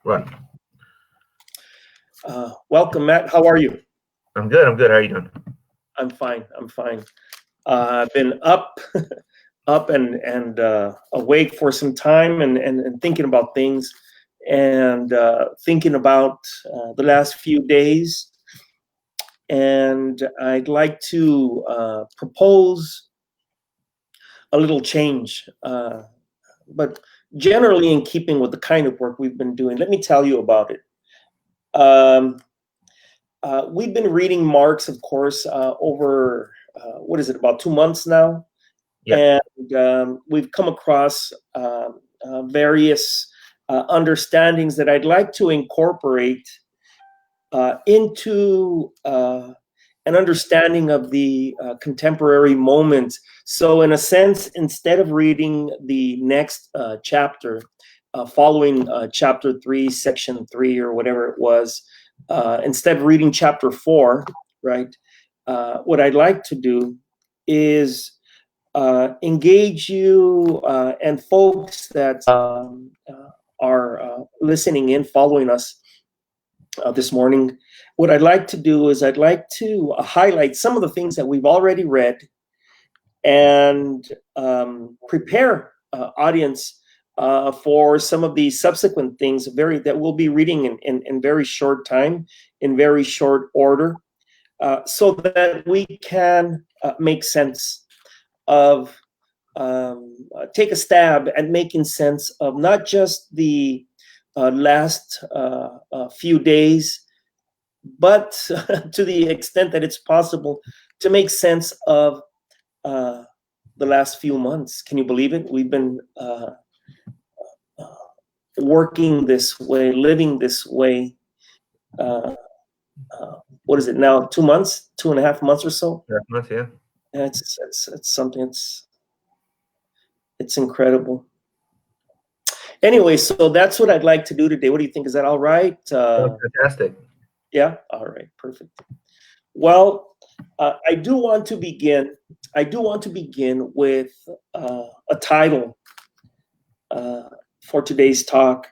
Right. Welcome, Matt. How are you? I'm good. I'm good. How are you doing? I'm fine. I'm fine. I've been up, up and awake for some time, and thinking about things, and thinking about the last few days. And I'd like to propose a little change, but generally in keeping with the kind of work we've been doing. Let me tell you about it. We've been reading Marx, of course, over what is it, about 2 months now, Yeah. and we've come across various understandings that I'd like to incorporate into an understanding of the contemporary moment. So, in a sense, instead of reading the next chapter, following chapter 3, section 3, or whatever it was, instead of reading chapter 4, right, what I'd like to do is engage you and folks that are listening in, following us this morning. What I'd like to do is I'd like to highlight some of the things that we've already read and prepare audience for some of the subsequent things that we'll be reading in very short time, in very short order, so that we can make sense of, take a stab at making sense of not just the last few days, but to the extent that it's possible, to make sense of the last few months. Can you believe it? We've been working this way, living this way. What is it now? 2 months, 2.5 months or so? Yeah. It's something. It's incredible. Anyway, so that's what I'd like to do today. What do you think? Is that all right? Fantastic. Yeah. All right. Perfect. Well, I do want to begin with a title for today's talk,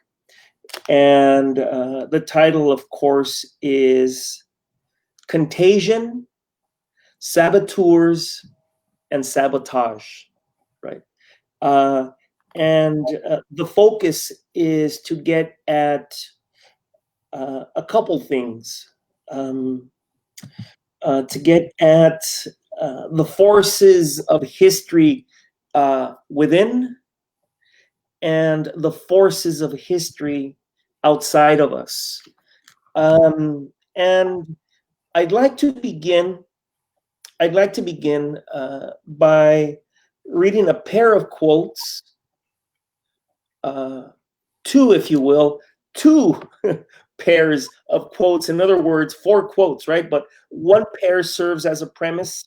and the title, of course, is "Contagion, Saboteurs, and Sabotage." Right. And the focus is to get at a couple things, to get at the forces of history within and the forces of history outside of us. And I'd like to begin by reading a pair of quotes, two, if you will, two pairs of quotes. In other words, 4 quotes, right? But one pair serves as a premise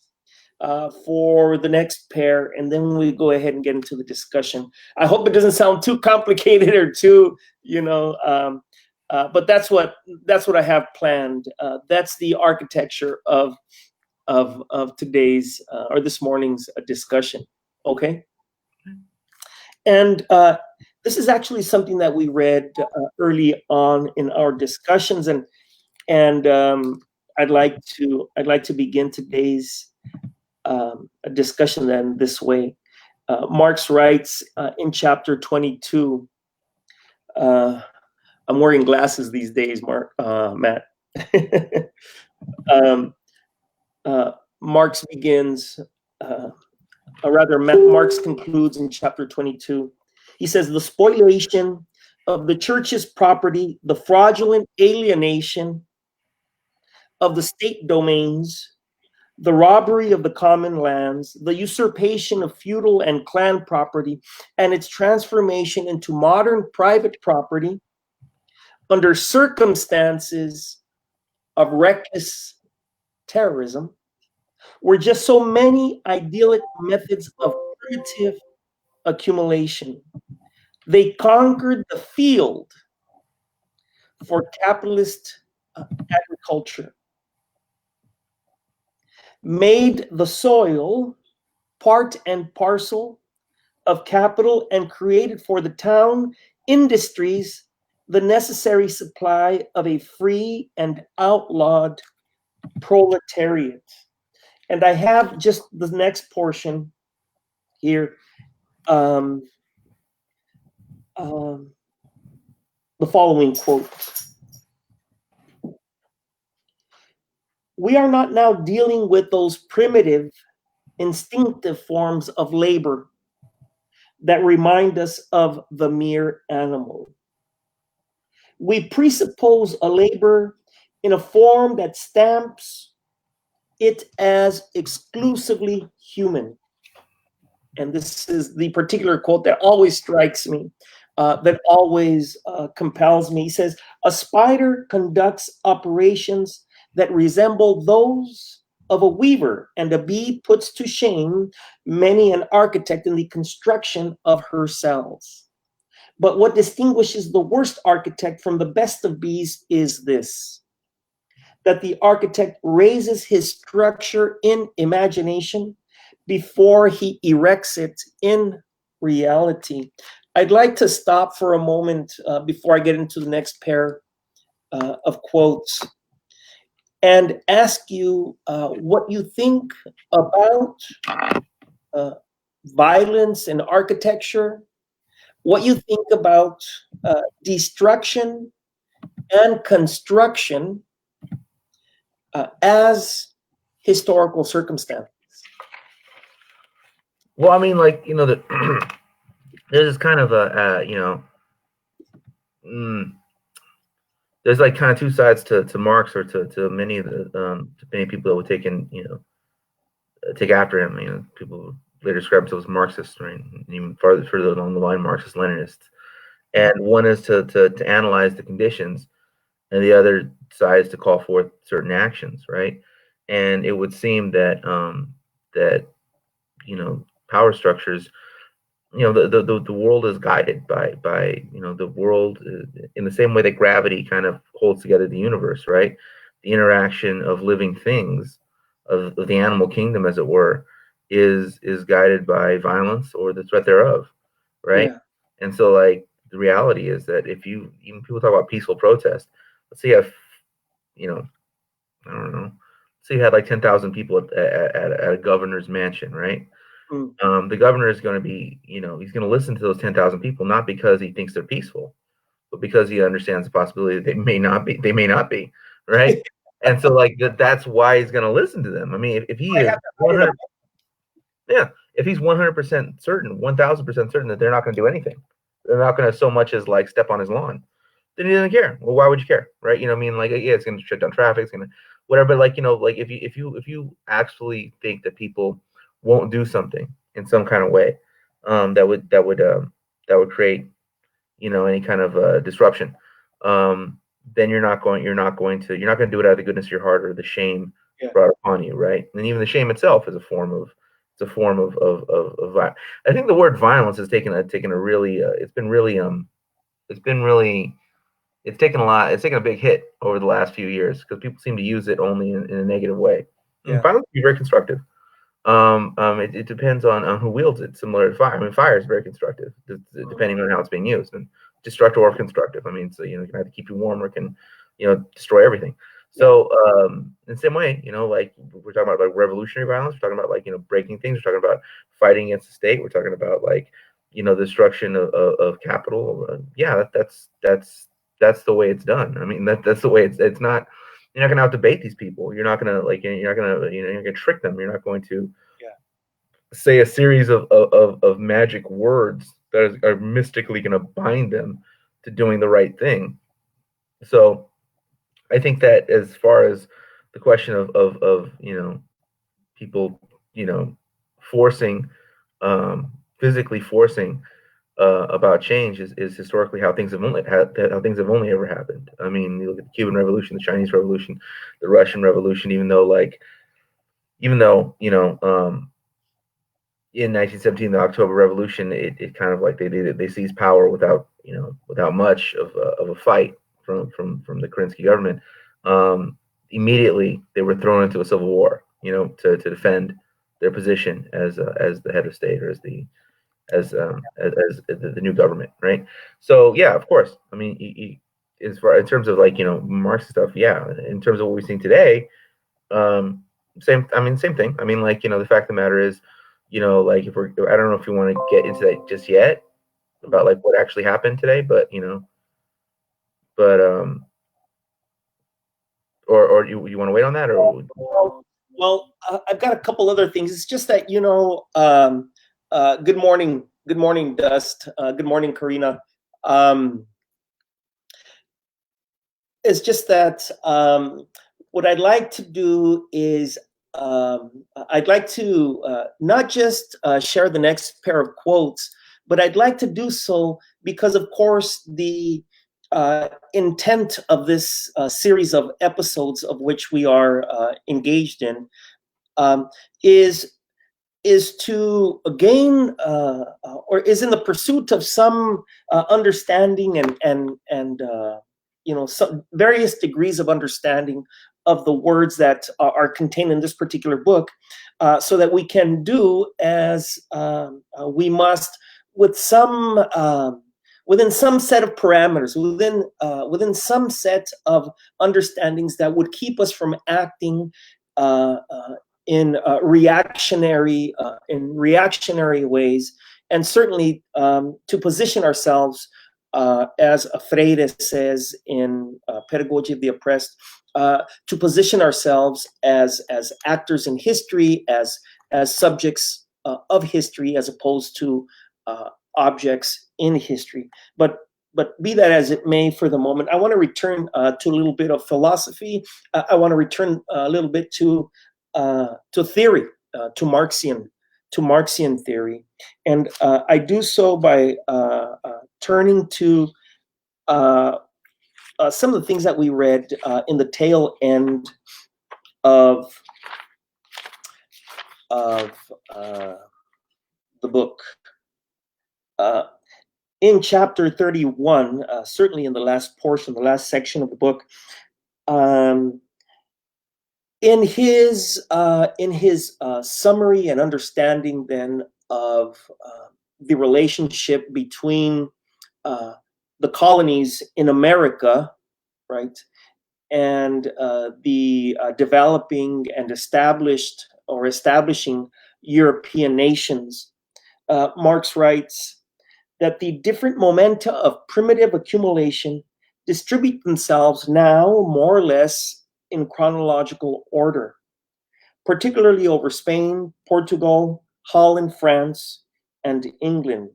for the next pair, and then we go ahead and get into the discussion. I hope it doesn't sound too complicated or too, but that's what I have planned. That's the architecture of today's or this morning's discussion. Okay. And this is actually something that we read early on in our discussions, and I'd like to begin today's discussion then this way. Marx writes in chapter 22. I'm wearing glasses these days, Matt. Marx begins, Marx concludes in chapter 22. He says, the spoliation of the church's property, the fraudulent alienation of the state domains, the robbery of the common lands, the usurpation of feudal and clan property, and its transformation into modern private property under circumstances of reckless terrorism were just so many idyllic methods of primitive accumulation. They conquered the field for capitalist agriculture, made the soil part and parcel of capital, and created for the town industries the necessary supply of a free and outlawed proletariat. And I have just the next portion here. Um, the following quote. We are not now dealing with those primitive, instinctive forms of labor that remind us of the mere animal. We presuppose a labor in a form that stamps it as exclusively human. And this is the particular quote that always strikes me, that always compels me. He says, a spider conducts operations that resemble those of a weaver, and a bee puts to shame many an architect in the construction of her cells. But what distinguishes the worst architect from the best of bees is this, that the architect raises his structure in imagination before he erects it in reality. I'd like to stop for a moment before I get into the next pair of quotes and ask you what you think about violence in architecture, what you think about destruction and construction as historical circumstance. Well, I mean, like, you know, there's this kind of a, you know, there's like kind of two sides to Marx, or to many of the to many people that would take in, you know, take after him. You know, people later describe themselves as Marxists, right? And even further along the line, Marxist Leninists. And one is to analyze the conditions, and the other side is to call forth certain actions, right? And it would seem that that, you know, power structures, you know, the world is guided by, you know, the world in the same way that gravity kind of holds together the universe, right? The interaction of living things, of the animal kingdom, as it were, is guided by violence or the threat thereof, right? Yeah. And so, like, the reality is that if you, even people talk about peaceful protest, let's say you have, you know, I don't know, say you had like 10,000 people at a governor's mansion, right? The governor is going to be, you know, he's going to listen to those 10,000 people, not because he thinks they're peaceful, but because he understands the possibility that they may not be, right? And so, like, that's why he's going to listen to them. I mean, if he is 100, yeah, if he's 100% certain, 1,000% certain that they're not going to do anything, they're not going to so much as like step on his lawn, then he doesn't care. Well, why would you care, right? You know what I mean? Like, yeah, it's going to shut down traffic, it's going to whatever. But, like, you know, like, if you actually think that people won't do something in some kind of way, that would create, you know, any kind of disruption, then you're not going to do it out of the goodness of your heart or the shame brought upon you, right? And even the shame itself is a form of violence. I think the word violence has taken a really it's taken a big hit over the last few years, because people seem to use it only in a negative way. And violence can be very constructive. It depends on who wields it. Similar to fire. I mean, fire is very constructive, depending on how it's being used, and destructive or constructive. I mean, so, you know, it can either keep you warm or it can, you know, destroy everything. So, in the same way, you know, like, we're talking about like revolutionary violence. We're talking about, like, you know, breaking things. We're talking about fighting against the state. We're talking about, like, you know, the destruction of capital. Yeah, that's the way it's done. I mean, that's the way it's not. You're not going to out debate these people. You're not going to, like, you're not going to, you know, you're going to trick them. You're not going to say a series of magic words that are mystically going to bind them to doing the right thing. So I think that, as far as the question of you know, people, you know, forcing, physically forcing about change is historically how things have only ever happened. I mean, you look at the Cuban Revolution, the Chinese Revolution, the Russian Revolution. Even though, you know, in 1917, the October Revolution, it kind of like they seized power without, you know, without much of a fight from the Kerensky government. Immediately they were thrown into a civil war, you know, to defend their position as the head of state, or as the as the new government, right? So yeah, of course. I mean, as far in terms of like Marx stuff, yeah. In terms of what we're seeing today, same. I mean, same thing. I mean, like the fact of the matter is, like if we're, I don't know if you want to get into that just yet about like what actually happened today, but but or you want to wait on that or? Well, I've got a couple other things. It's just that good morning, Dust. Good morning, Karina. It's just that what I'd like to do is I'd like to not just share the next pair of quotes, but I'd like to do so because, of course, the intent of this series of episodes of which we are engaged in um, is to gain or is in the pursuit of some understanding and some various degrees of understanding of the words that are contained in this particular book, so that we can do as we must with some within some set of parameters, within some set of understandings that would keep us from acting in reactionary ways, and certainly to position ourselves, as Freire says in Pedagogy of the Oppressed, to position ourselves as actors in history, as subjects of history, as opposed to objects in history. But be that as it may, for the moment, I want to return to a little bit of philosophy. I want to return a little bit to theory, to Marxian theory, and I do so by turning to some of the things that we read in the tail end of the book. In chapter 31, certainly in the last portion, the last section of the book, in his summary and understanding then of the relationship between the colonies in America, right, and the developing and establishing European nations, Marx writes that the different momenta of primitive accumulation distribute themselves now more or less in chronological order, particularly over Spain, Portugal, Holland, France, and England.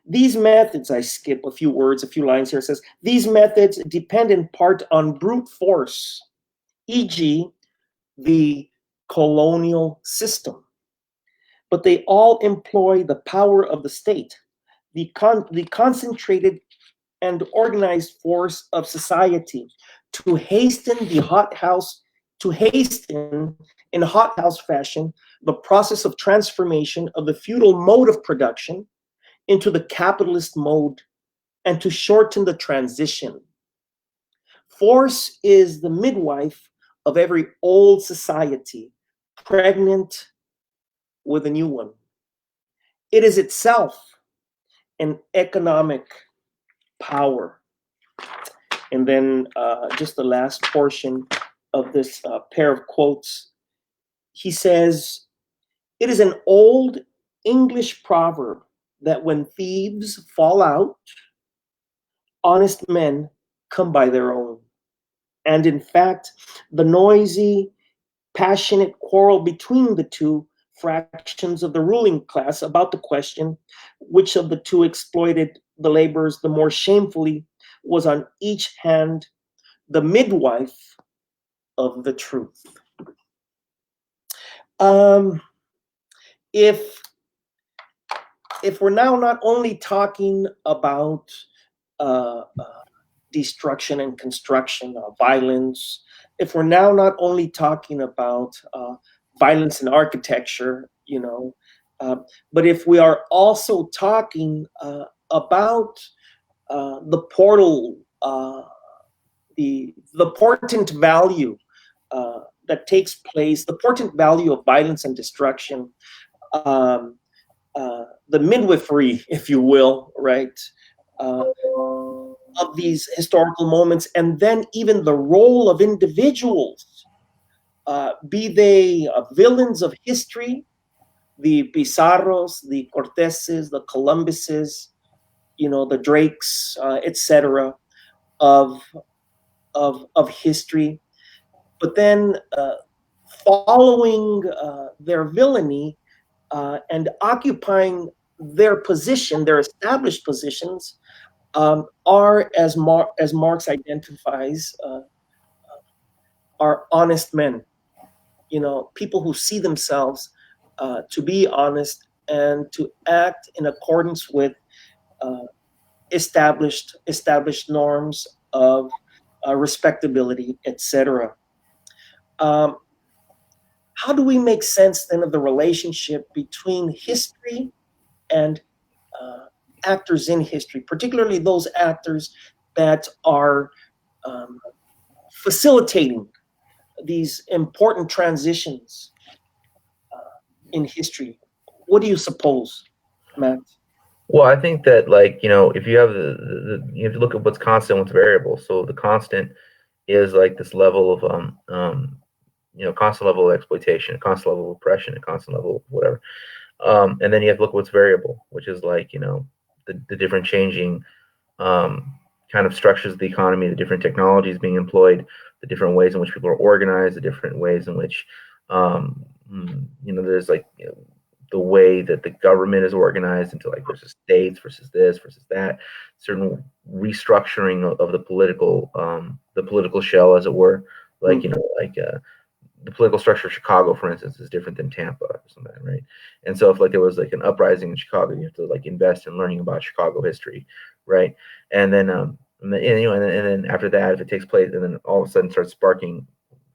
These methods, I skip a few lines here, it says, these methods depend in part on brute force, e.g., the colonial system. But they all employ the power of the state, the concentrated and organized force of society to hasten in hothouse fashion the process of transformation of the feudal mode of production into the capitalist mode, and to shorten the transition. Force is the midwife of every old society, pregnant with a new one. It is itself an economic power. And then just the last portion of this pair of quotes, he says, it is an old English proverb that when thieves fall out, honest men come by their own. And in fact, the noisy, passionate quarrel between the two fractions of the ruling class about the question which of the two exploited the laborers the more shamefully was on each hand the midwife of the truth. If we're now not only talking about destruction and construction, violence, if we're now not only talking about violence in architecture, but if we are also talking about the portent value that takes place, the portent value of violence and destruction, the midwifery, if you will, right, of these historical moments, and then even the role of individuals, be they villains of history, the Pizarros, the Corteses, the Columbuses, the Drakes, etc., of history, but then following their villainy and occupying their position, their established positions, are, as Marx identifies, are honest men. People who see themselves to be honest and to act in accordance with established norms of respectability, etc. How do we make sense then of the relationship between history and actors in history, particularly those actors that are facilitating these important transitions in history? What do you suppose, Matt? Well, I think that, if you have you have to look at what's constant, what's variable. So the constant is like this level of constant level of exploitation, a constant level of oppression, a constant level of whatever. And then you have to look at what's variable, which is the different changing kind of structures of the economy, the different technologies being employed, the different ways in which people are organized, the different ways in which there's the way that the government is organized into versus states versus this versus that, certain restructuring of the political shell, as it were. The political structure of Chicago, for instance, is different than Tampa or something, right? And so if there was an uprising in Chicago, you have to invest in learning about Chicago history, right? And then and then after that, if it takes place and then all of a sudden starts sparking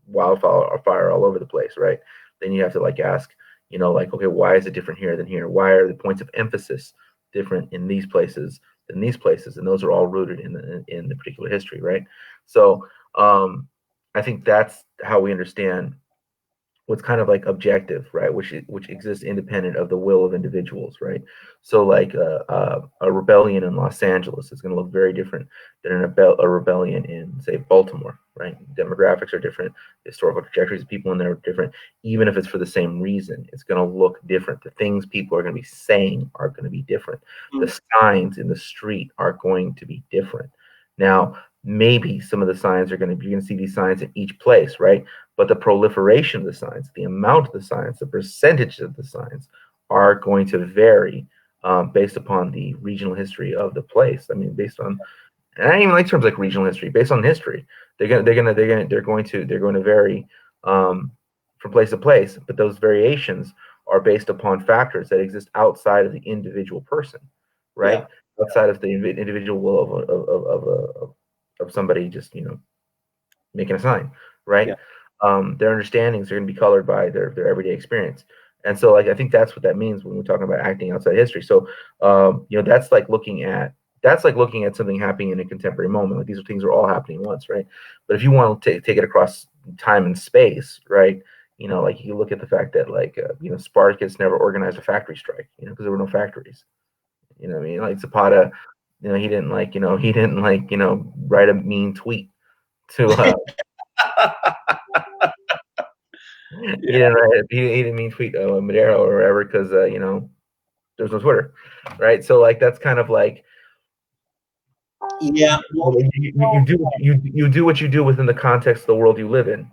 wildfire or fire all over the place, right? Then you have to ask, okay, why is it different here than here? Why are the points of emphasis different in these places than these places? And those are all rooted in the particular history, right? So I think that's how we understand what's kind of objective, right? Which exists independent of the will of individuals, right? So a rebellion in Los Angeles is going to look very different than a rebellion in, say, Baltimore, right? Demographics are different, the historical trajectories of people in there are different. Even if it's for the same reason, it's going to look different. The things people are going to be saying are going to be different. The signs in the street are going to be different. Now, maybe some of the signs you're going to see these signs in each place, right? But the proliferation of the signs, the amount of the signs, the percentage of the signs are going to vary based upon the regional history of the place. I mean, based on, and I don't even like terms like regional history. Based on history, they're going to vary from place to place. But those variations are based upon factors that exist outside of the individual person, right? Yeah. Outside of the individual will of somebody just making a sign, right? Yeah. Their understandings are going to be colored by their everyday experience, and so I think that's what that means when we're talking about acting outside history. So that's looking at something happening in a contemporary moment. These things are all happening once, right? But if you want to take it across time and space, right? You look at the fact that Spartacus never organized a factory strike, because there were no factories. I mean, Zapata, he didn't write a mean tweet to he didn't mean tweet Madero or whatever because there's no Twitter, right? So that's kind of you do what you do within the context of the world you live in.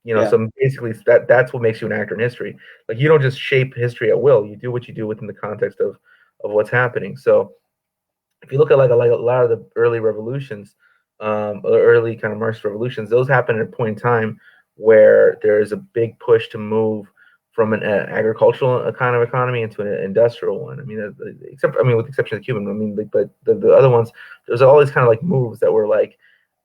So basically that's what makes you an actor in history. You don't just shape history at will. You do what you do within the context of what's happening. So if you look at a lot of the early revolutions, or early kind of Marxist revolutions, those happen at a point in time where there is a big push to move from an agricultural kind of economy into an industrial one. I mean, with the exception of Cuban. I mean, but the other ones, there's all these kind of moves that were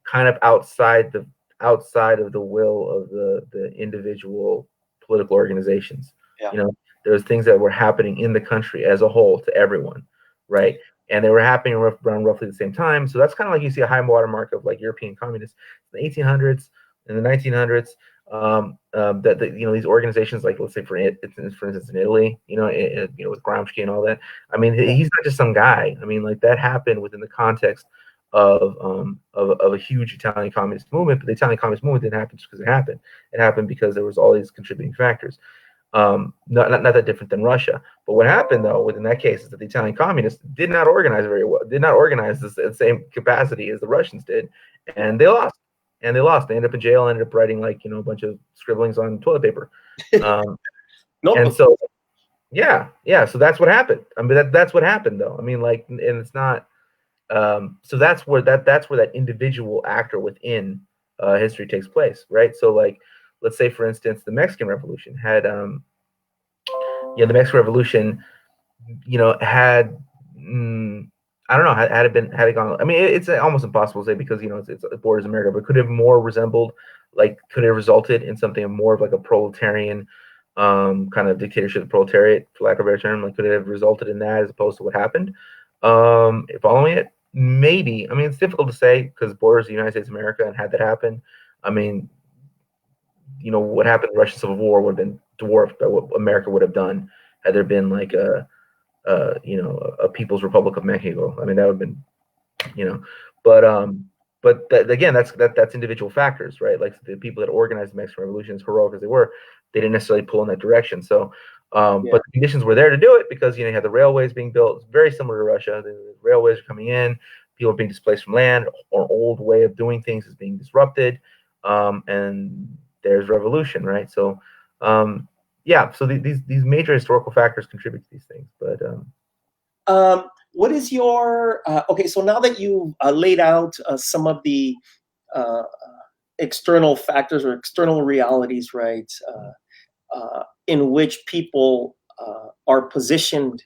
kind of outside of the will of the individual political organizations. Yeah. There's things that were happening in the country as a whole to everyone, right? And they were happening around roughly the same time. So that's kind of you see a high watermark of European communists in the 1800s, in the 1900s. that these organizations, like let's say for instance in Italy, with Gramsci and all that. I mean, he's not just some guy. I mean, like that happened within the context of a huge Italian communist movement, but the Italian communist movement didn't happen just because it happened. It happened because there was all these contributing factors. Not that different than Russia. But what happened though within that case is that the Italian communists did not organize very well, did not organize the same capacity as the Russians did, and they lost. And they lost. They ended up in jail, ended up writing a bunch of scribblings on toilet paper. And so yeah, so that's what happened. I mean that's what happened though. I mean, like, and it's not so that's where that individual actor within history takes place, right? So like let's say for instance the Mexican Revolution had the Mexican Revolution had I don't know, had it gone. I mean, it's almost impossible to say because it borders America, but could it have more resembled, like, could it have resulted in something more of like a proletarian kind of dictatorship of the proletariat, for lack of a better term? Like, could it have resulted in that as opposed to what happened? Following it, maybe. I mean, it's difficult to say because it borders the United States of America, and had that happen, I mean, what happened in the Russian Civil War would have been dwarfed by what America would have done had there been like a People's Republic of Mexico. I mean, that would have been, but again, that's individual factors, right? Like the people that organized the Mexican Revolution, as heroic as they were, they didn't necessarily pull in that direction. So, but the conditions were there to do it because you had the railways being built, very similar to Russia. The railways are coming in, people are being displaced from land, or old way of doing things is being disrupted, and there's revolution, right? So, so these major historical factors contribute to these things. But what is your okay? So now that you laid out some of the external factors or external realities, right, in which people are positioned,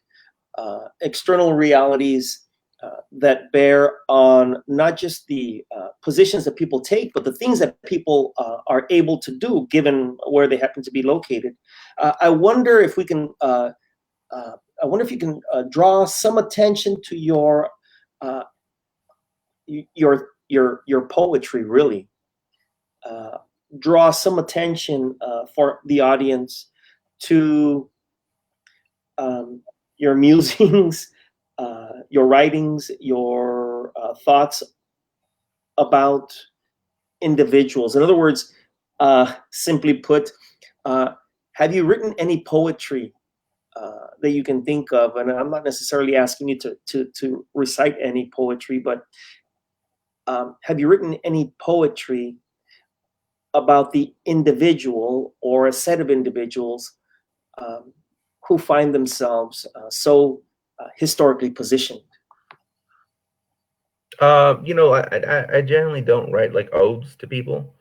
external realities that bear on not just the positions that people take, but the things that people are able to do given where they happen to be located. I wonder if we can. I wonder if you can draw some attention to your poetry. Really, draw some attention for the audience to your musings, your writings, your thoughts about individuals. In other words, simply put, have you written any poetry that you can think of? And I'm not necessarily asking you to recite any poetry, but have you written any poetry about the individual or a set of individuals who find themselves so historically positioned? I generally don't write like odes to people,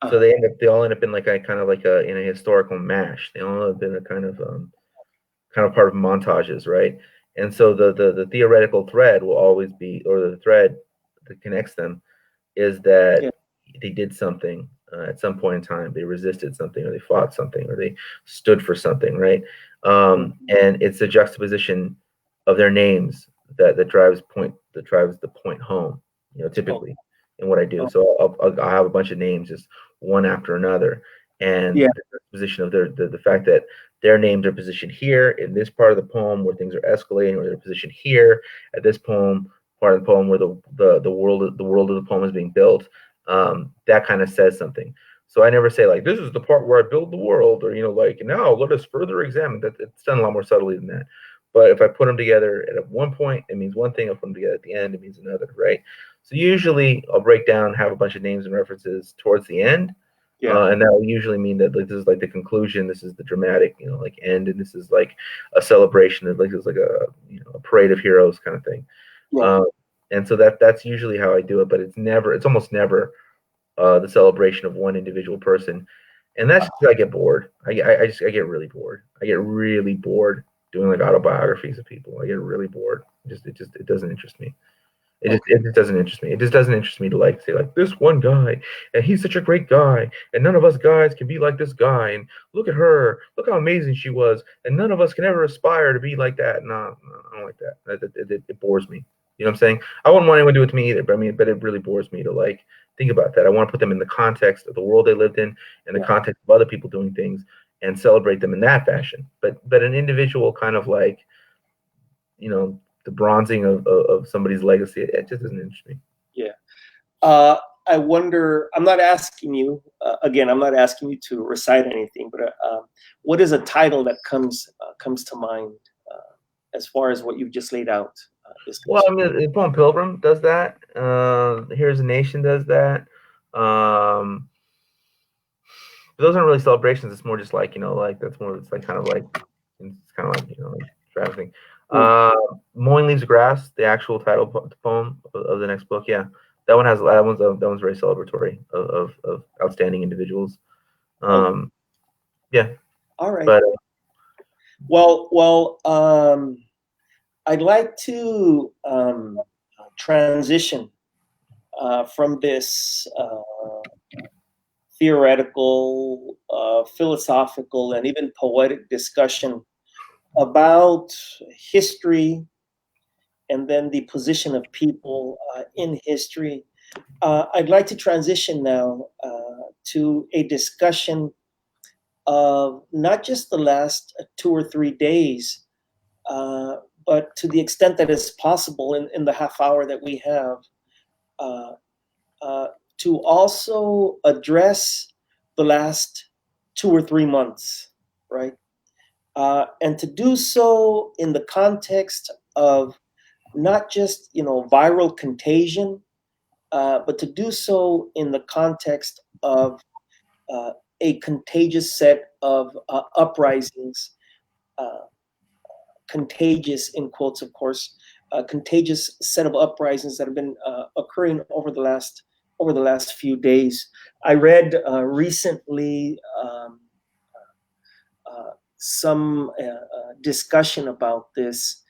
so they all end up in like a kind of like in a historical mash. They all end up in a kind of part of montages, right? And so the theoretical thread will always be, or the thread that connects them, is that they did something at some point in time. They resisted something, or they fought something, or they stood for something, right? And it's a juxtaposition of their names that drives the point home, typically in what I do. So I'll have a bunch of names just one after another, and the position of the fact that their names are positioned here in this part of the poem where things are escalating, or they're positioned here at this part of the poem where the world of the poem is being built. That kind of says something. So I never say like, this is the part where I build the world, or like, now let us further examine that. It's done a lot more subtly than that. But if I put them together at one point, it means one thing. I'll put them together at the end, it means another, right? So usually I'll break down, have a bunch of names and references towards the end. And that will usually mean that like, this is like the conclusion, this is the dramatic, like end, and this is like a celebration, of like it's like a parade of heroes kind of thing. And so that's usually how I do it, but it's almost never the celebration of one individual person. And that's just, I get bored. I get really bored. I get really bored doing like autobiographies of people. I get really bored. It doesn't interest me. It just doesn't interest me. It just doesn't interest me to like say like, this one guy, and he's such a great guy, and none of us guys can be like this guy, and look at her, look how amazing she was, and none of us can ever aspire to be like that. No, I don't like that. It bores me. You know what I'm saying? I wouldn't want anyone to do it to me either, but I mean, but it really bores me to like think about that. I want to put them in the context of the world they lived in the context of other people doing things, and celebrate them in that fashion. But an individual kind of like, you know, the bronzing of somebody's legacy, it just doesn't interest me. Yeah. I wonder, I'm not asking you, again, I'm not asking you to recite anything, but what is a title that comes to mind as far as what you've just laid out? Well, I mean, the poem Pilgrim does that. Here's a Nation does that. Those aren't really celebrations. It's more just like, you know, like that's more, it's like kind of like, it's kind of like, you know, like traveling. Mowing Leaves of Grass, the actual title poem of the next book. Yeah. That one's very celebratory of outstanding individuals. Yeah. All right. But well, I'd like to transition from this theoretical, philosophical, and even poetic discussion about history and then the position of people in history. I'd like to transition now to a discussion of not just the last 2 or 3 days, but to the extent that is possible in the half hour that we have, to also address the last 2 or 3 months, right? And to do so in the context of not just, you know, viral contagion, but to do so in the context of a contagious set of uprisings, contagious in quotes, of course, contagious set of uprisings that have been occurring over the last few days. I read recently some discussion about this,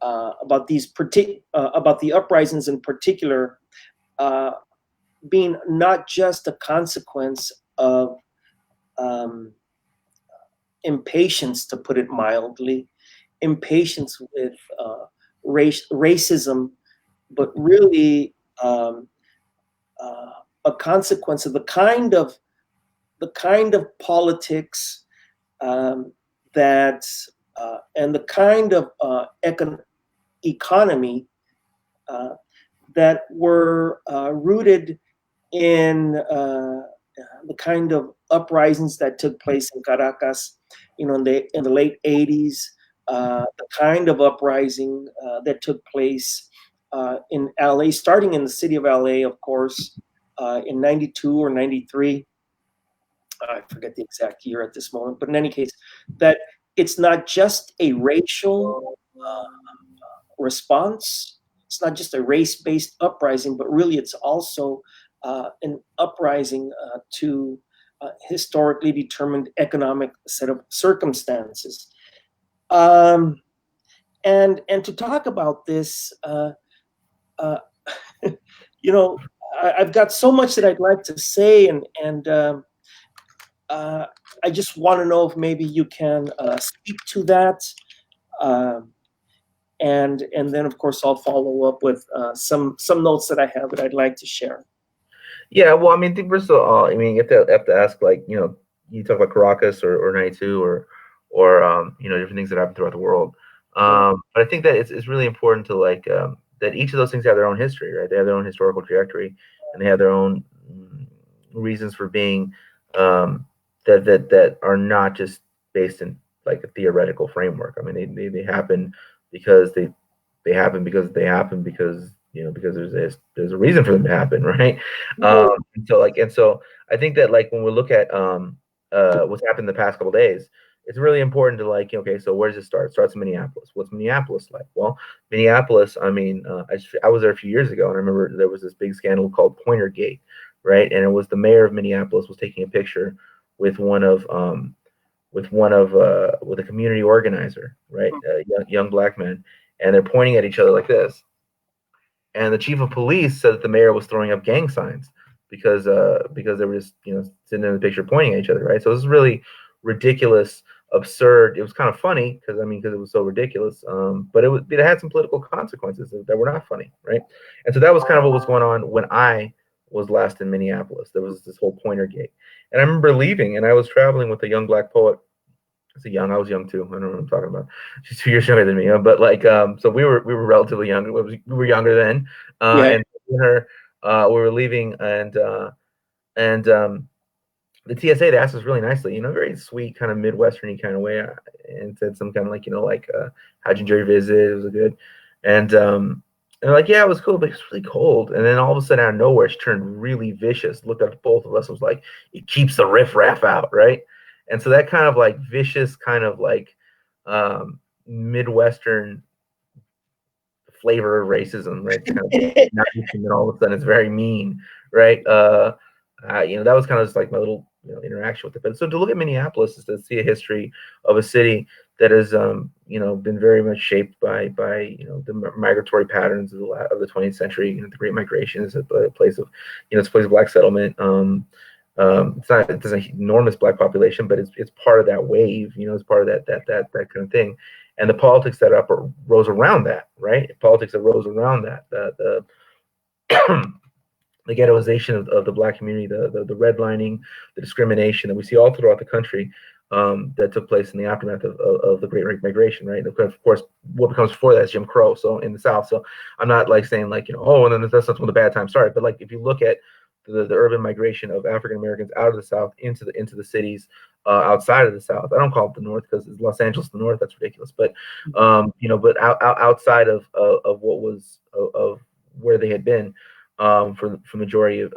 about the uprisings in particular, being not just a consequence of impatience, to put it mildly, impatience with racism, but really a consequence of the kind of politics that and the kind of economy that were rooted in the kind of uprisings that took place in Caracas, you know, in the late 80s, the kind of uprising that took place in LA, starting in the city of LA, of course, in 92 or 93. I forget the exact year at this moment, but in any case, that it's not just a racial response. It's not just a race-based uprising, but really it's also an uprising to historically determined economic set of circumstances. And to talk about this, you know, I've got so much that I'd like to say, and I just want to know if maybe you can speak to that. And then, of course, I'll follow up with some notes that I have that I'd like to share. Yeah, well, I mean, I think first of all, I mean, you have to ask, like, you know, you talk about Caracas or 92 or you know, different things that happen throughout the world. But I think that it's really important to like that each of those things have their own history, right? They have their own historical trajectory, and they have their own reasons for being that are not just based in like a theoretical framework. I mean, they happen because they happen because they happen because, you know, because there's a reason for them to happen, right? And so I think that like when we look at what's happened the past couple of days, it's really important to like, okay, so where does it start? It starts in Minneapolis. What's Minneapolis like? Well, Minneapolis, I mean, I was there a few years ago, and I remember there was this big scandal called Pointer Gate, right? And it was the mayor of Minneapolis was taking a picture with with a community organizer, right? A young black man, and they're pointing at each other like this. And the chief of police said that the mayor was throwing up gang signs because they were just, you know, sitting in the picture pointing at each other, right? So this is really ridiculous absurd. It was kind of funny because it was so ridiculous. But it had some political consequences that were not funny, right? And so that was kind of what was going on when I was last in Minneapolis. There was this whole Pointer Gate, and I remember leaving, and I was traveling with a young black poet. I was young too. I don't know what I'm talking about. She's 2 years younger than me, but like, so we were relatively young. We were younger then, and her, we were leaving, and the TSA, they asked us really nicely, very sweet, kind of Midwestern-y kind of way, and said some kind of like, how'd you enjoy your visit? It was good. And they're like, yeah, it was cool, but it's really cold. And then all of a sudden, out of nowhere, she turned really vicious, looked at both of us, and was like, it keeps the riffraff out, right? And so that kind of like vicious, kind of like Midwestern flavor of racism, right? Kind of and all of a sudden it's very mean, right? That was kind of just like my little interaction with it. But so to look at Minneapolis is to see a history of a city that has been very much shaped by the migratory patterns of the 20th century. The Great Migration is a place of it's a place of black settlement. It's an enormous black population, but it's part of that wave. It's part of that kind of thing. And the politics that rose around that, right? Politics that rose around that, the the ghettoization of the black community, the redlining, the discrimination that we see all throughout the country, that took place in the aftermath of the Great Migration, right? And of course, what becomes before that is Jim Crow. So in the South, so I'm not like saying like and then that's when the bad times started. But like if you look at the urban migration of African Americans out of the South into the cities outside of the South. I don't call it the North because it's Los Angeles the North. That's ridiculous. But but outside of what was of where they had been for majority of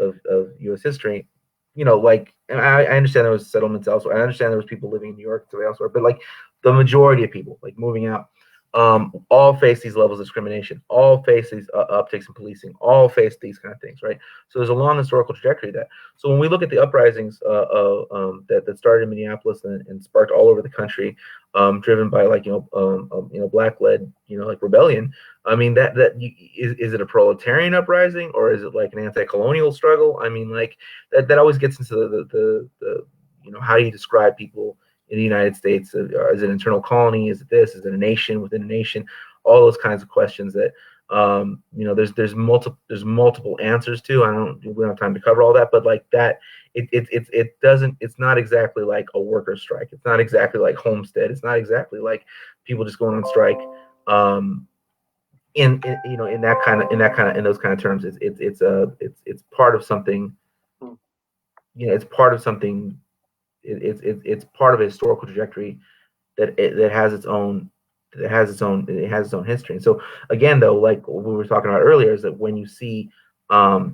U.S. history, like I understand there was settlements elsewhere. I understand there was people living in New York elsewhere, but like the majority of people like moving out. All face these levels of discrimination, all face these upticks in policing, all face these kind of things, right? So there's a long historical trajectory of that. So when we look at the uprisings that started in Minneapolis and sparked all over the country, driven by like black-led like rebellion. I mean is it a proletarian uprising or is it like an anti-colonial struggle? I mean like that always gets into the how do you describe people in the United States? Is it an internal colony? Is it this? Is it a nation within a nation? All those kinds of questions that there's multiple answers to. We don't have time to cover all that, but like that, it's not exactly like a worker strike. It's not exactly like Homestead. It's not exactly like people just going on strike. In those kind of terms, it's part of something. It's part of something. It's part of a historical trajectory that has its own history. And so again, though, like we were talking about earlier, is that when you see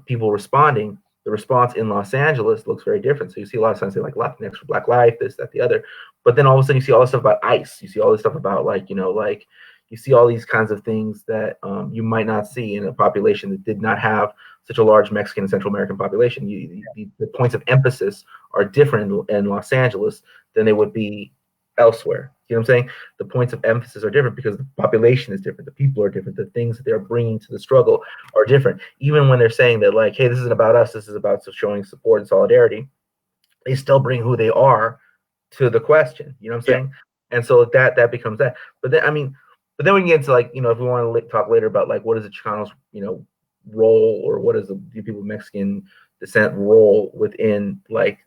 people responding, the response in Los Angeles looks very different. So you see a lot of signs say like Latinx for Black Life, this, that, the other. But then all of a sudden you see all this stuff about ICE. You see all this stuff about like you see all these kinds of things that you might not see in a population that did not have such a large Mexican and Central American population. The points of emphasis are different in Los Angeles than they would be elsewhere. You know what I'm saying? The points of emphasis are different because the population is different. The people are different. The things that they're bringing to the struggle are different. Even when they're saying that like, hey, this isn't about us. This is about showing support and solidarity. They still bring who they are to the question. You know what I'm saying? And so that becomes that. But then we can get into like, if we want to talk later about like, what is the Chicano's, role, or what is the people of Mexican descent role within like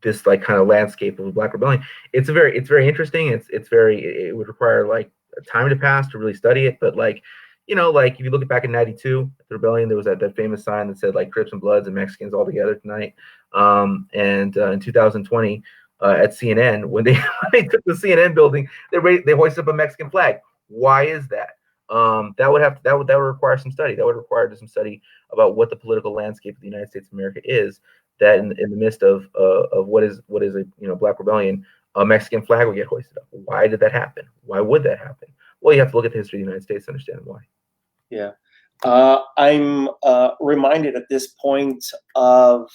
this like kind of landscape of Black rebellion. It's very interesting. It would require like time to pass to really study it. But like, like if you look back in '92, the rebellion, there was that famous sign that said like Crips and Bloods and Mexicans all together tonight. And in 2020 at CNN, when they took the CNN building, they hoisted up a Mexican flag. Why is that? That would require some study. That would require some study about what the political landscape of the United States of America is. That in the midst of what is a Black rebellion, a Mexican flag would get hoisted up. Why did that happen? Why would that happen? Well, you have to look at the history of the United States to understand why. Yeah, I'm reminded at this point of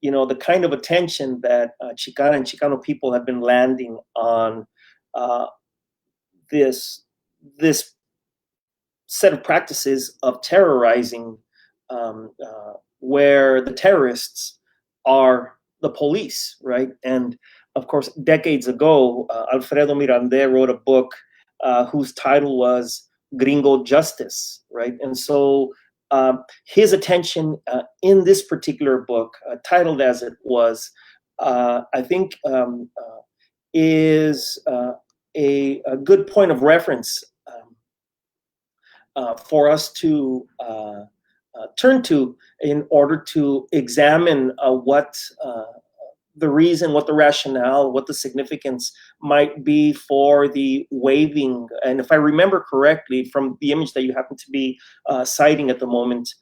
the kind of attention that Chicana and Chicano people have been landing on this set of practices of terrorizing, where the terrorists are the police, right? And of course, decades ago, Alfredo Miranda wrote a book whose title was Gringo Justice, right? And so his attention in this particular book, titled as it was, I think is a good point of reference for us to turn to in order to examine what the reason, what the rationale, what the significance might be for the waving. And if I remember correctly from the image that you happen to be citing at the moment,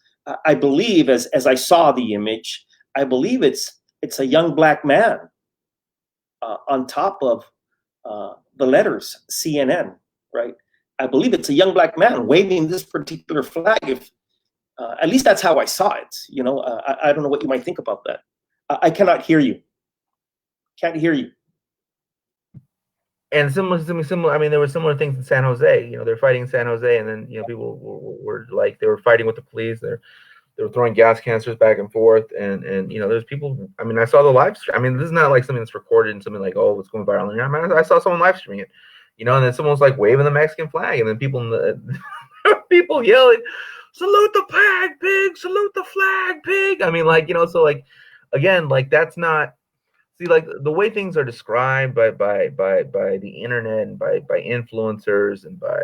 I believe, as I saw the image, I believe it's a young black man on top of the letters CNN, right? I believe it's a young black man waving this particular flag. If at least that's how I saw it. You know, I don't know what you might think about that. I cannot hear you. Can't hear you. And similar. I mean, there were similar things in San Jose. You know, they're fighting in San Jose, and then people were like, they were fighting with the police. They were throwing gas canisters back and forth, and there's people. I mean, I saw the live stream. I mean, this is not like something that's recorded and something like, oh, it's going viral. I mean, I saw someone live streaming it, and then someone was like waving the Mexican flag, and then people people yelling, "Salute the flag, pig! Salute the flag, pig!" I mean, so again, that's not. See, the way things are described by the internet and by influencers and by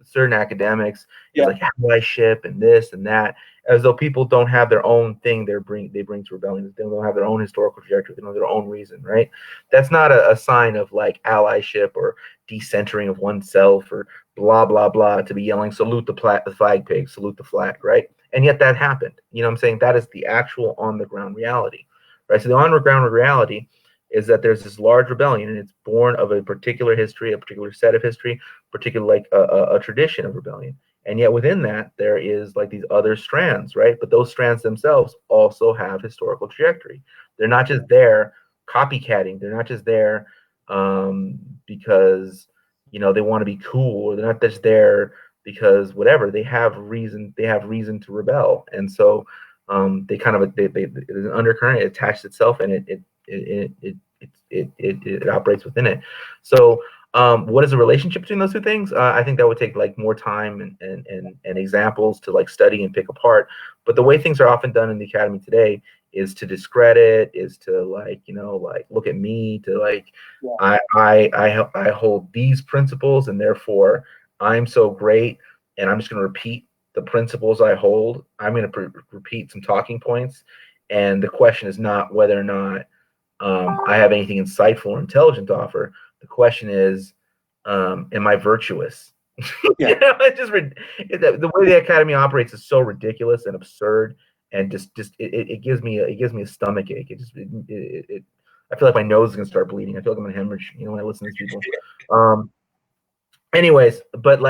certain academics, it's like allyship and this and that, as though people don't have their own thing they bring to rebellion. They don't have their own historical trajectory. They don't have their own reason, right? That's not a sign of like allyship or decentering of oneself or blah blah blah to be yelling salute the flag, pig, salute the flag, right? And yet that happened. You know what I'm saying? That is the actual on the ground reality. Right, so the underground reality is that there's this large rebellion, and it's born of a particular history, a particular set of history, particular a tradition of rebellion. And yet within that, there is like these other strands, right? But those strands themselves also have historical trajectory. They're not just there copycatting. They're not just there because they want to be cool, or they're not just there because whatever. They have reason. They have reason to rebel, and so. They kind of there's an undercurrent. It attaches itself, and it operates within it. So, what is the relationship between those two things? I think that would take like more time and examples to like study and pick apart. But the way things are often done in the academy today is to discredit, is to like look at me, to like I hold these principles, and therefore I'm so great, and I'm just going to repeat the principles I hold. I'm going to repeat some talking points, and the question is not whether or not I have anything insightful or intelligent to offer. The question is, am I virtuous? Yeah. It's just the way the academy operates is so ridiculous and absurd, and it gives me a stomach ache. I feel like my nose is going to start bleeding. I feel like I'm going to hemorrhage. When I listen to these people. Anyways, but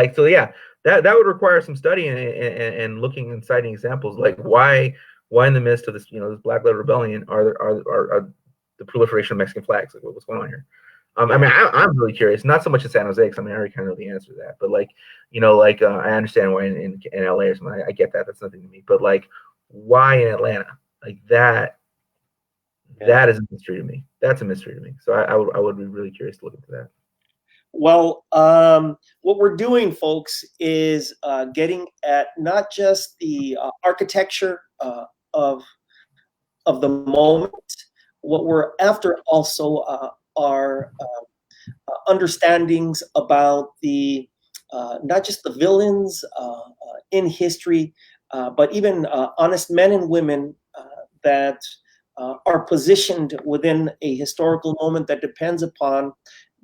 that would require some study and looking and citing examples, like why in the midst of this this Black Letter Rebellion are the proliferation of Mexican flags? Like, what's going on here? I mean, I'm really curious. Not so much in San Jose, because I already kind of know the answer to that. But I understand why in LA or something. I get that. That's nothing to me. But why in Atlanta? Like that. Yeah. That is a mystery to me. That's a mystery to me. So I would be really curious to look into that. Well, what we're doing, folks, is getting at not just the architecture of the moment. What we're after also are understandings about the not just the villains in history, but even honest men and women that are positioned within a historical moment that depends upon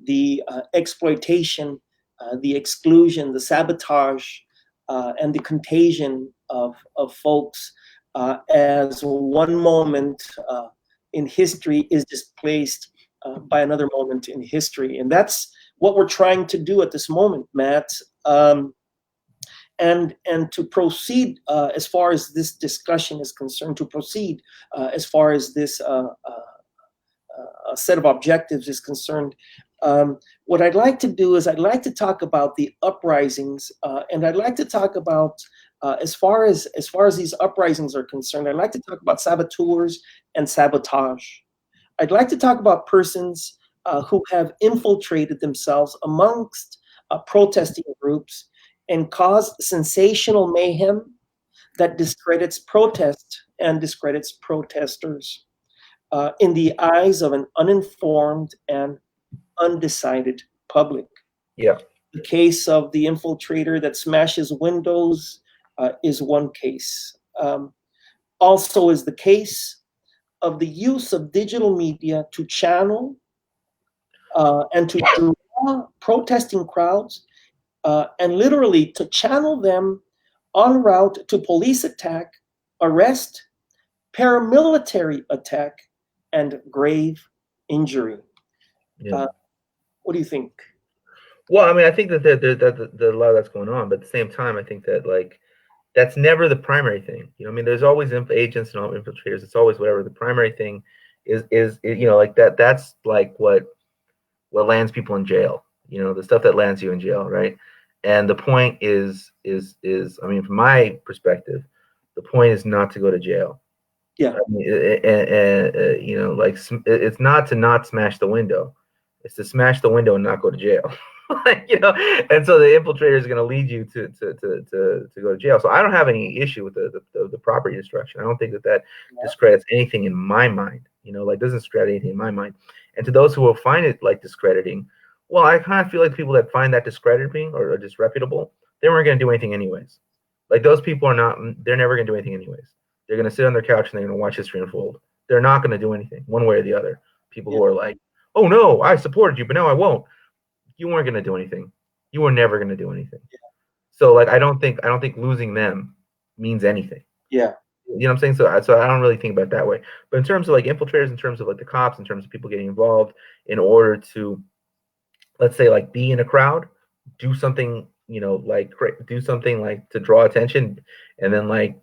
the exploitation, the exclusion, the sabotage, and the contagion of folks as one moment in history is displaced by another moment in history. And that's what we're trying to do at this moment, Matt. And to proceed as far as this discussion is concerned, to proceed as far as this set of objectives is concerned, what I'd like to do is I'd like to talk about the uprisings, and I'd like to talk about as far as these uprisings are concerned, I'd like to talk about saboteurs and sabotage. I'd like to talk about persons who have infiltrated themselves amongst protesting groups and caused sensational mayhem that discredits protest and discredits protesters in the eyes of an uninformed and undecided public. Yeah. The case of the infiltrator that smashes windows is one case. Also is the case of the use of digital media to channel and to draw protesting crowds and literally to channel them en route to police attack, arrest, paramilitary attack, and grave injury. Yeah. What do you think? Well, I mean, I think that there's a lot of that's going on, but at the same time, I think that like that's never the primary thing. You know, I mean, there's always agents and all infiltrators. It's always whatever. The primary thing is you know, like that's like what lands people in jail. You know, the stuff that lands you in jail, right? And the point is I mean, from my perspective, the point is not to go to jail. Yeah. I mean, you know, like it's not to not smash the window. It's to smash the window and not go to jail. Like, you know, and so the infiltrator is going to lead you to go to jail. So I don't have any issue with the property destruction. I don't think that discredits anything in my mind. You know, like doesn't discredit anything in my mind. And to those who will find it like discrediting, well, I kind of feel like people that find that discrediting or disreputable, they weren't going to do anything anyways. Like those people they're never going to do anything anyways. They're going to sit on their couch and they're going to watch history unfold. They're not going to do anything one way or the other. People who are like, oh no, I supported you, but now I won't. You weren't going to do anything. You were never going to do anything. Yeah. So like, I don't think losing them means anything. Yeah. You know what I'm saying? So I don't really think about it that way. But in terms of like infiltrators, in terms of like the cops, in terms of people getting involved in order to, let's say, like be in a crowd, do something, you know, like do something like to draw attention, and then like,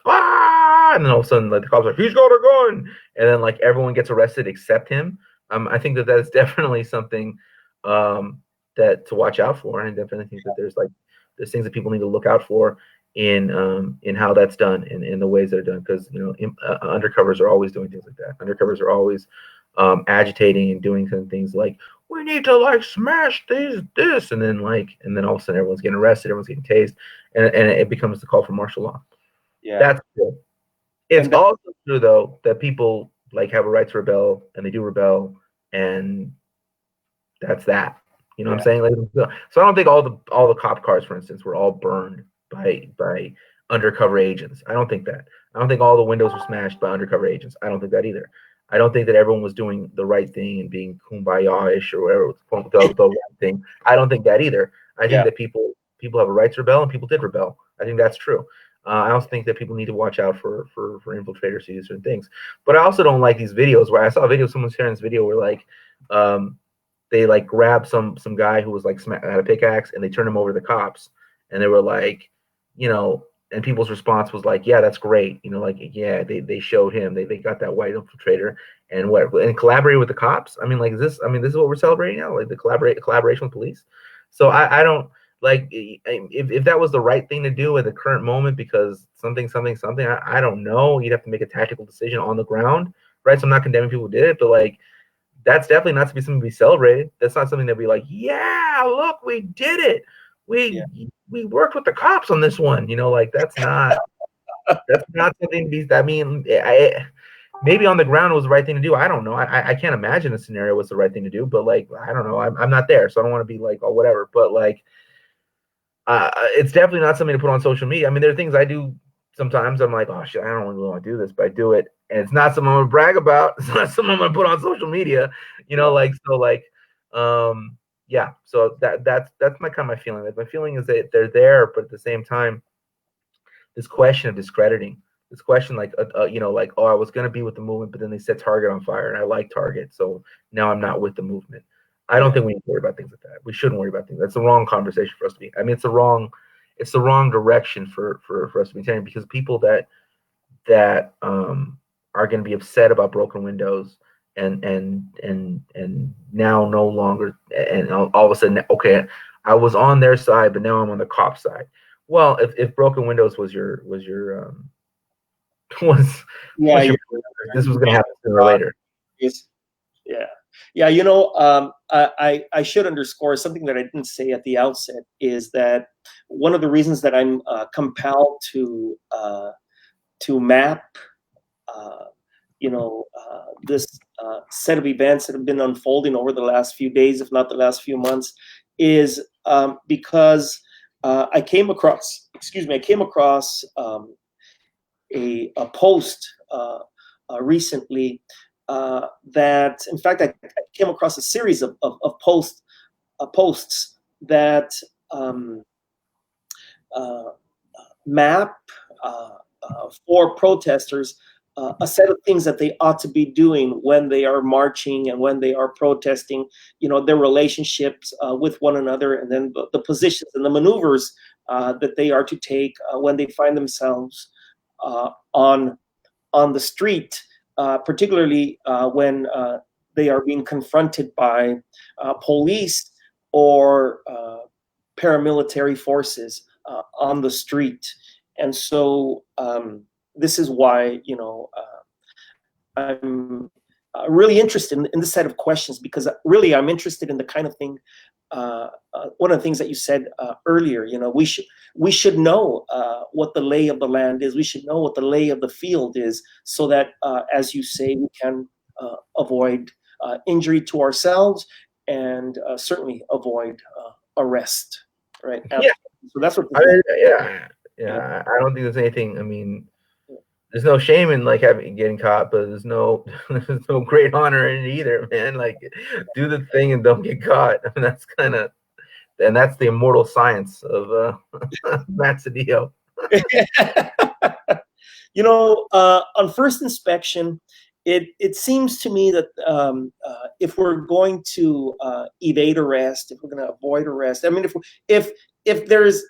ah, and then all of a sudden like the cops are like, he's got a gun, and then like everyone gets arrested except him. I think that is definitely something that to watch out for, and I definitely think that there's things that people need to look out for in how that's done and in the ways that are done, because you know undercovers are always doing things like that. Undercovers are always agitating and doing some things like, we need to like smash this, and then all of a sudden everyone's getting arrested, everyone's getting tased, and it becomes the call for martial law. Yeah, that's true. It's also true though that people like have a right to rebel, and they do rebel, and that's that. You know what I'm saying? Like, so I don't think all the cop cars, for instance, were all burned by undercover agents. I don't think that. I don't think all the windows were smashed by undercover agents. I don't think that either. I don't think that everyone was doing the right thing and being kumbaya-ish or whatever the right thing. I don't think that either. I think that people have a right to rebel, and people did rebel. I think that's true. I also think that people need to watch out for infiltrators who do certain things. But I also don't like these videos where I saw a video, someone sharing this video where like they like grabbed some guy who was like had a pickaxe, and they turned him over to the cops, and they were like, you know, and people's response was like, yeah, that's great, you know, like, yeah, they showed him, they got that white infiltrator and collaborated with the cops. I mean, like, this is what we're celebrating now, like the collaboration with police. So I don't like, if that was the right thing to do at the current moment because something, I don't know. You'd have to make a tactical decision on the ground, right? So I'm not condemning people who did it, but like, that's definitely not to be something to be celebrated. That's not something that we like, yeah, look, we did it. We worked with the cops on this one. You know, like that's not something to be. I mean, maybe on the ground it was the right thing to do. I don't know. I can't imagine a scenario was the right thing to do. But like, I don't know. I'm not there, so I don't want to be like, oh, whatever. But like, it's definitely not something to put on social media. I mean, there are things I do sometimes. I'm like, oh shit, I don't really want to do this, but I do it, and it's not something I'm gonna brag about. It's not something I'm gonna put on social media. You know, like so, like, yeah. So that's my kind of my feeling. Like, my feeling is that they're there, but at the same time, this question of discrediting, this question like, you know, like, oh, I was gonna be with the movement, but then they set Target on fire, and I like Target, so now I'm not with the movement. I don't think we need to worry about things like that. We shouldn't worry about things. That's the wrong conversation for us to be. I mean, it's the wrong direction for us to be taking, because people that are going to be upset about broken windows and now no longer, and all of a sudden, okay, I was on their side, but now I'm on the cop side. Well, if broken windows was your was Yeah, this was going to happen sooner or later. Yes. Yeah. Yeah. I should underscore something that I didn't say at the outset is that one of the reasons that I'm compelled to map, this set of events that have been unfolding over the last few days, if not the last few months, is because I came across a post recently that, in fact, I came across a series of posts that map for protesters a set of things that they ought to be doing when they are marching and when they are protesting, their relationships with one another, and then the positions and the maneuvers that they are to take when they find themselves on the street, particularly when they are being confronted by police or paramilitary forces on the street. And so this is why, I'm really interested in this set of questions, because really I'm interested in the kind of thing, one of the things that you said earlier, we should know what the lay of the land is. We should know what the lay of the field is, so that, as you say, we can avoid injury to ourselves, and certainly avoid arrest. Right. Yeah. So that's what. Yeah. I don't think there's anything. I mean, there's no shame in like getting caught, but there's no great honor in it either, man. Like, do the thing and don't get caught. I mean, that's the immortal science of Matt Sedillo. On first inspection, it seems to me that if we're going to evade arrest, if we're going to avoid arrest, I mean, if there's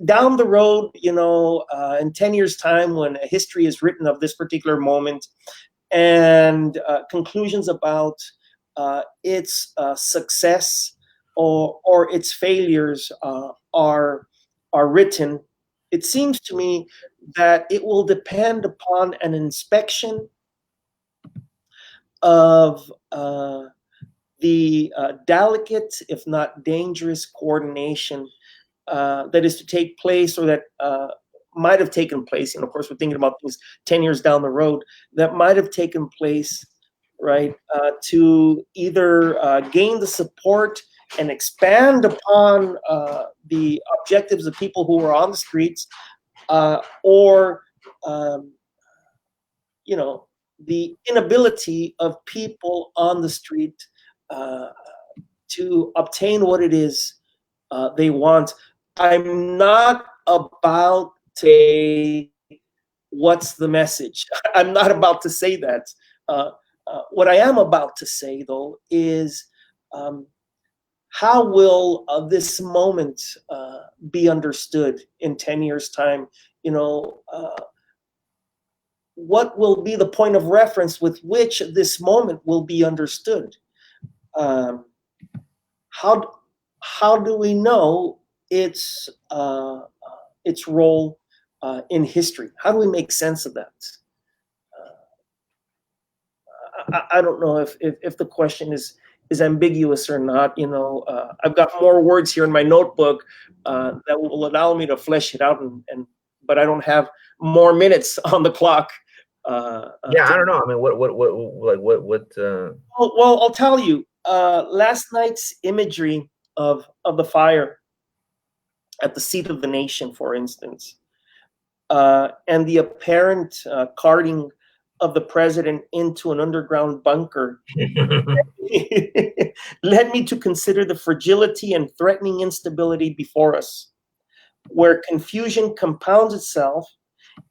down the road, in 10 years' time, when a history is written of this particular moment, and conclusions about its success or its failures are written, it seems to me that it will depend upon an inspection of the delicate, if not dangerous, coordination that is to take place, or that might have taken place. And of course, we're thinking about things 10 years down the road, that might have taken place, right, to either gain the support and expand upon the objectives of people who were on the streets, or the inability of people on the street to obtain what it is they want. I'm not about to say what's the message. I'm not about to say that. What I am about to say, though, is how will this moment be understood in 10 years' time? What will be the point of reference with which this moment will be understood? How do we know its role in history? How do we make sense of that? I don't know if the question is ambiguous or not. I've got more words here in my notebook that will allow me to flesh it out, but I don't have more minutes on the clock. I don't know. I mean, what? Well, I'll tell you. Last night's imagery of the fire at the seat of the nation, for instance, and the apparent carting of the president into an underground bunker led me to consider the fragility and threatening instability before us, where confusion compounds itself,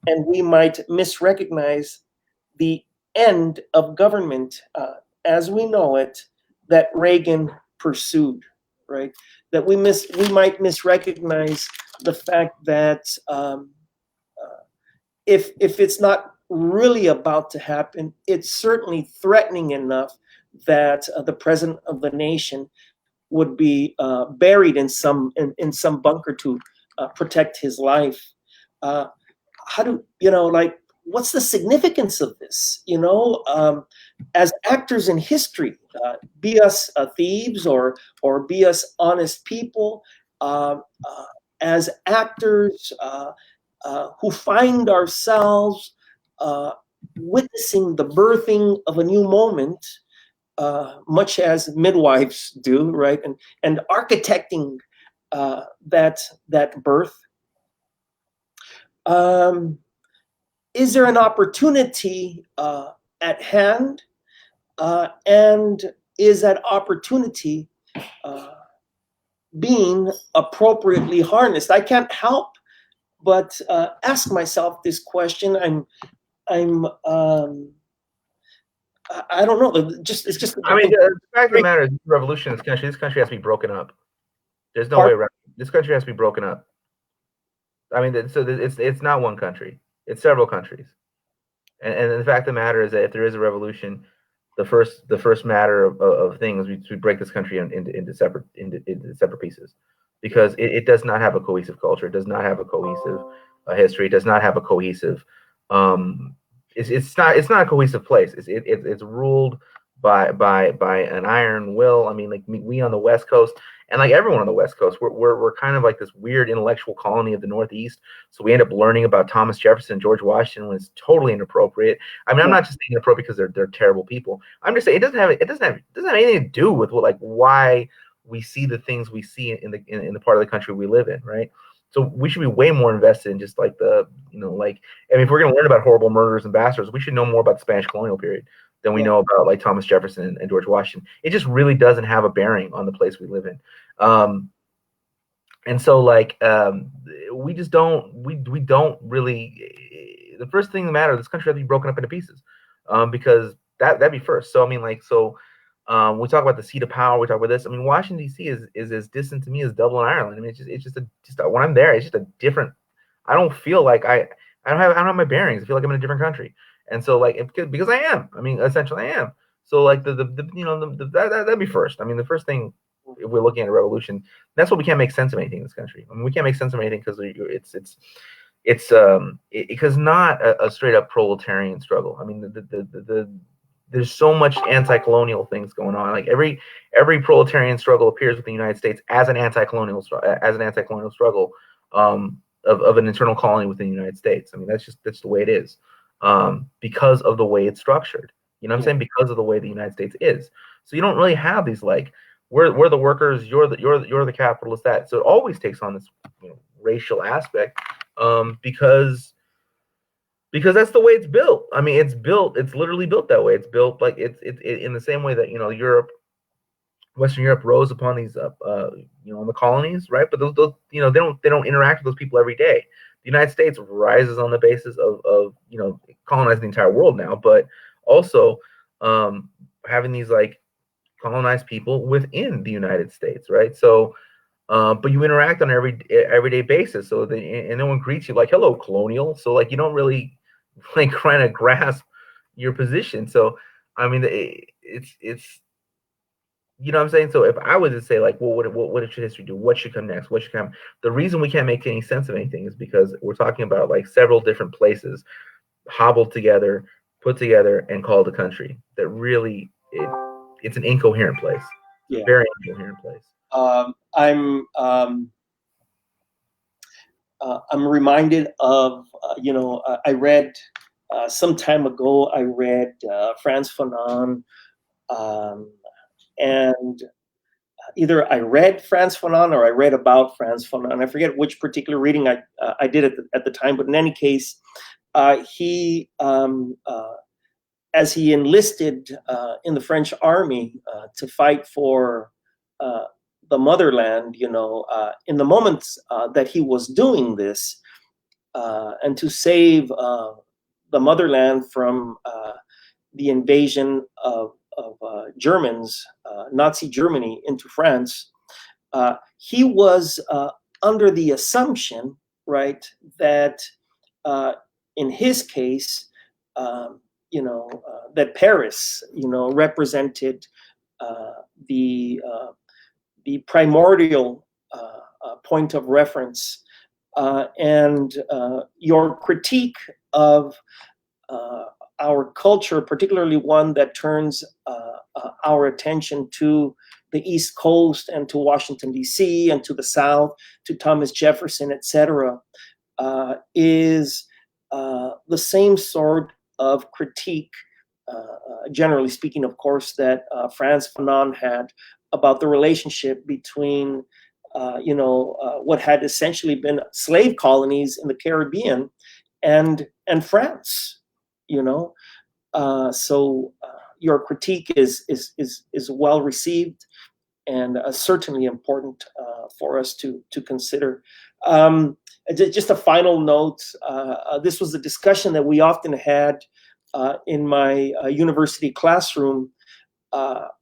and we might misrecognize the end of government as we know it that Reagan pursued, right? That we might misrecognize the fact that if it's not really about to happen, it's certainly threatening enough that the president of the nation would be buried in some bunker to protect his life. How do what's the significance of this? As actors in history, be us thieves or be us honest people, as actors who find ourselves witnessing the birthing of a new moment, much as midwives do, right? And architecting that birth. Is there an opportunity at hand? And is that opportunity being appropriately harnessed? I can't help but ask myself this question. I don't know. It's just. I mean, the fact of the matter is, revolution in this country has to be broken up. There's no way around it. This country has to be broken up. I mean, so it's not one country. It's several countries. And the fact of the matter is that if there is a revolution, the first matter of things, we break this country into separate pieces, because it does not have a cohesive culture. It does not have a cohesive history. It does not have a cohesive. It's not a cohesive place. It's ruled by an iron will. I mean, like we on the West Coast, and like everyone on the West Coast, we're kind of like this weird intellectual colony of the Northeast. So we end up learning about Thomas Jefferson and George Washington when it's totally inappropriate. I mean, I'm not just saying inappropriate because they're terrible people. I'm just saying it doesn't have anything to do with why we see the things we see in the part of the country we live in, right? So we should be way more invested in just like I mean, if we're going to learn about horrible murders and bastards, we should know more about the Spanish colonial period than we know about like Thomas Jefferson and George Washington. It just really doesn't have a bearing on the place we live in. And so we just don't, we don't really, the first thing that matters, this country has to be broken up into pieces, because that'd be first. So, I mean, we talk about the seat of power. We talk about this. I mean, Washington D.C. is as distant to me as Dublin, Ireland. I mean, it's just when I'm there, it's just a different. I don't feel like I don't have my bearings. I feel like I'm in a different country, and so because I am. I mean, essentially, I am. So that'd be first. I mean, the first thing, if we're looking at a revolution, that's why we can't make sense of anything in this country. I mean, we can't make sense of anything because it's not a straight up proletarian struggle. I mean, there's so much anti-colonial things going on. Like every proletarian struggle appears within the United States as an anti-colonial struggle of an internal colony within the United States. I mean, that's the way it is, because of the way it's structured. You know what I'm saying? Because of the way the United States is. So you don't really have these we're the workers, you're the capitalist. So it always takes on this racial aspect, because that's the way it's built. I mean, it's literally built that way. It's built like it's in the same way that Western Europe rose upon these on the colonies, right? But those they don't interact with those people every day. The United States rises on the basis of colonizing the entire world now, but also having these colonized people within the United States, right? So but you interact on an everyday basis, so and no one greets you like hello colonial, so you don't really trying to grasp your position. So I mean, it's you know what I'm saying? So if I was to say what should history do? What should come next? What should come? The reason we can't make any sense of anything is because we're talking about several different places hobbled together, put together, and called a country. That really it's an incoherent place. Yeah. Very incoherent place. I'm reminded of I read some time ago. I read Frantz Fanon, and either I read Frantz Fanon or I read about Frantz Fanon. I forget which particular reading I did at the time, but in any case, he as he enlisted in the French army to fight for the motherland, in the moments that he was doing this, and to save the motherland from the invasion of Germans, Nazi Germany, into France, he was under the assumption, right, that in his case, that Paris, represented the primordial point of reference, and your critique of our culture, particularly one that turns our attention to the East Coast and to Washington, D.C., and to the South, to Thomas Jefferson, etc., is the same sort of critique, generally speaking, of course, that Frantz Fanon had about the relationship between, what had essentially been slave colonies in the Caribbean and France, so your critique is well received and certainly important for us to consider. Just a final note, this was a discussion that we often had in my university classroom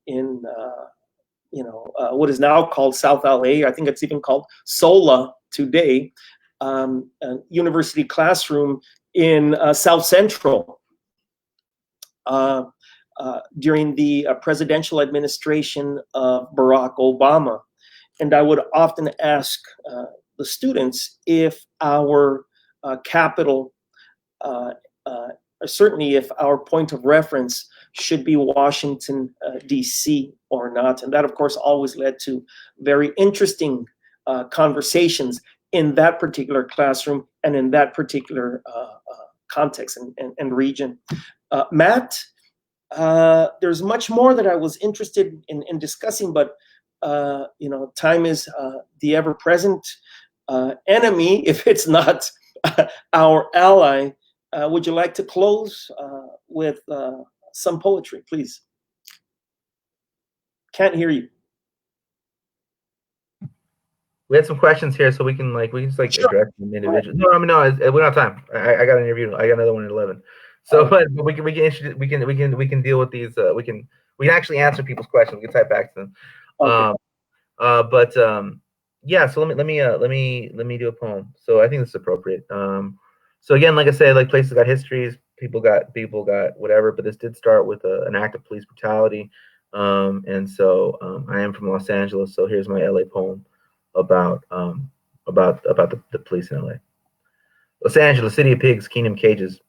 in what is now called South LA. I think it's even called SOLA today, a university classroom in South Central during the presidential administration of Barack Obama. And I would often ask the students if our capital, certainly if our point of reference should be Washington, D.C. or not. And that, of course, always led to very interesting conversations in that particular classroom and in that particular context and region. Matt, there's much more that I was interested in discussing, but time is the ever-present enemy if it's not our ally. Would you like to close with some poetry, please? Can't hear you. We had some questions here, so we can just address them individually. No, we don't have time. I got an interview. I got another one at 11. So, but we can deal with these. We can actually answer people's questions. We can type back to them. Okay. Yeah. So let me do a poem. So I think this is appropriate. So again, like I said, like places got histories, people got whatever, but this did start with an act of police brutality. And so I am from Los Angeles, so here's my LA poem about the police in LA. Los Angeles, city of pigs, kingdom cages.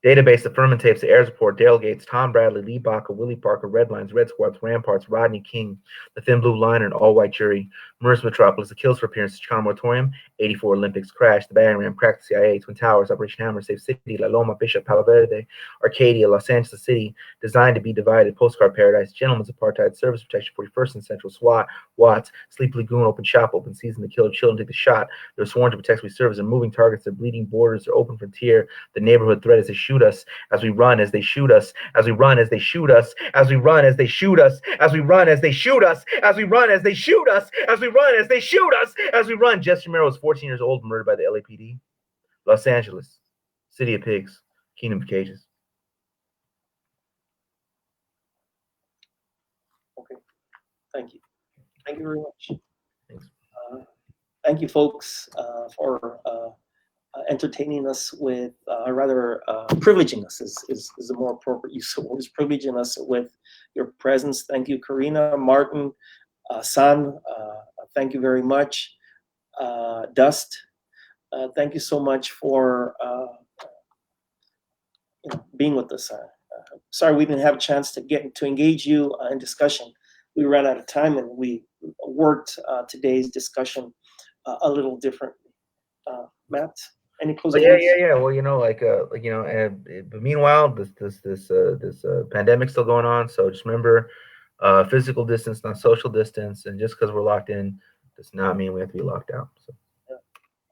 Database, the Furman tapes, the Ayers report, Dale Gates, Tom Bradley, Lee Baca, Willie Parker, Red Lines, Red Squads, Ramparts, Rodney King, the Thin Blue Line, and all-white jury, Mercer Metropolis, the kills for appearance, Chicano Moratorium, 84 Olympics, Crash, the Battering Ram, Crack the CIA, Twin Towers, Operation Hammer, Safe City, La Loma, Bishop, Palo Verde, Arcadia, Los Angeles City, Designed to be Divided, Postcard Paradise, Gentlemen's Apartheid, Service Protection, 41st and Central, SWAT, Watts, Sleep Lagoon, Open Shop, Open Season, the Killer Children Take the Shot, they're sworn to protect we serve as their moving targets, their bleeding borders, their open frontier, the neighborhood threat as they shoot us, as we run as they shoot us, as we run as they shoot us, as we run as they shoot us, as we run as they shoot us, as we run as they shoot us, as we run as they shoot us, as we run. Jess Romero was 14 years old, murdered by the LAPD. Los Angeles, city of pigs, kingdom of cages. Okay, thank you. Thank you very much. Thanks. Thank you, folks, for entertaining us with, privileging us is a more appropriate use of words, privileging us with your presence. Thank you, Karina, Martin, San, thank you very much. Dust, thank you so much for being with us. Sorry we didn't have a chance to engage you in discussion. We ran out of time and we worked today's discussion a little differently. Matt? Any closing words? Yeah. Well, but meanwhile, this pandemic's still going on. So just remember, physical distance, not social distance, and just because we're locked in does not mean we have to be locked out. So. Yeah.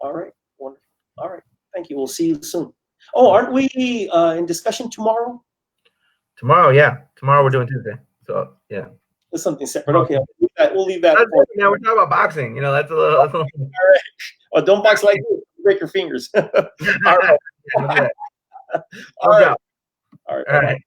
All right. Wonderful. All right. Thank you. We'll see you soon. Oh, aren't we in discussion tomorrow? Tomorrow, yeah. Tomorrow we're doing Tuesday. So yeah. It's something separate. Okay, we'll leave that. Yeah, we're talking about boxing. That's a little. All right. Oh, don't box like this. Break your fingers. All right. All right. All right.